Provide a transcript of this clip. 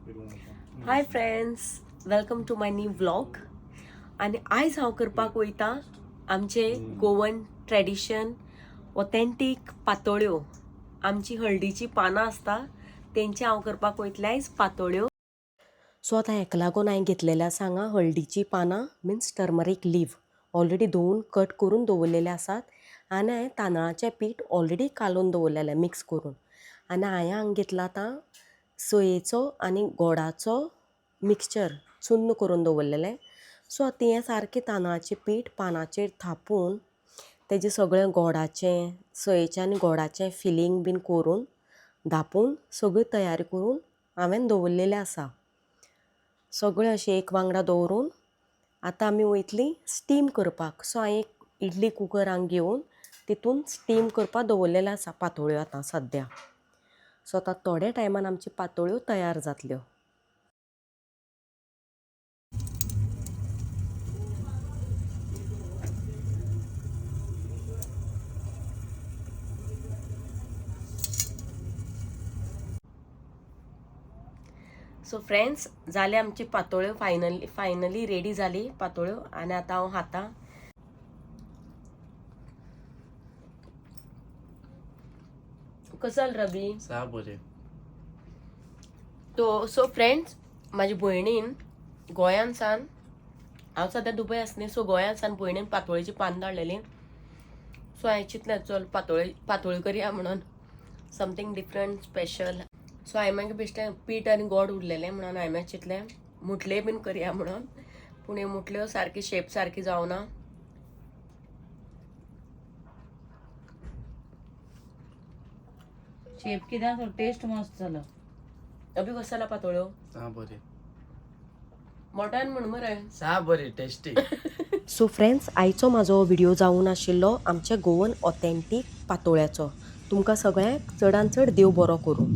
High friends, welcome to my new vlog. आणि आयज हांव करपाक वयता आमचे गोवन ट्रेडिशन ऑथेंटीक पातोळ्यो. आमची हळदीची पानां आसता तेंचे हांव करपाक वयतलें आयज पातोळ्यो. सो आतां हेका लागून हांवें घेतलेलें आसा हांगा हळदीची पानां मिन्स टर्मरीक लीव ऑलरेडी धुवन कट करून दवरलेले आसात. आनी हांवें तांदळाचें पीठ ऑलरेडी कालोवन दवरलेलें मिक्स करून. आनी हांवें हांगा घेतला आतां सोयेचो आनी गोडाचो मिक्सचर चुन्न करून दवरलेलें. सो आतां हें सारकें तांदळाचें पीठ पानाचेर थापून तेजें सगळें गोडाचें सोयेचें आनी गोडाचें फिलींग बीन करून धापून सगळी तयारी करून हांवें दवरलेलें आसा. सगळें अशें एक वांगडा दवरून आतां आमी वयतलीं स्टीम करपाक. सो हांवें एक इडली कुकर हांगा घेवन तितून स्टीम करपाक दवरलेलें आसा पातोळ्यो आतां सद्या. सो आतां थोड्या टायमान आमच्यो पातोळ्यो तयार जातल्यो. सो फ्रेंड्स, जाले आमची पातोळ्यो फायनली रेडी जाली पातोळ्यो. आनी आतां हांव खाता. कसो जालो रबी? सा बरें. सो फ्रेंड्स, म्हाज्या भयणीन गोंयान सान हांव सद्या दुबय आसा न्ही, सो गोंयान सान भयणीन पातोळेची पान धाडलेली. सो हांवें चिंतलें चल पातोळी करया म्हणून समथींग डिफरंट स्पेशल. सो हांवें मागीर बेश्टें पीठ आनी गोड उरलेलें म्हणून हांवें चिंतलें मुटल्यो बीन करया म्हणून. पूण ह्यो मुटल्यो सारकी शेप सारकी जावना. शेप कित्याक टेस्ट मस्त जालो. अभी कसो जाला पातोळ्यो? सा बरें. मोठ्यान म्हण मरे. सा बरें टेस्टी. सो फ्रेंड्स, आयचो म्हाजो व्हिडिओ जावन आशिल्लो आमच्या गोवन ऑथेंटीक पातोळ्याचो. तुमकां सगळ्यांक चडांत चड देव बरो करूं.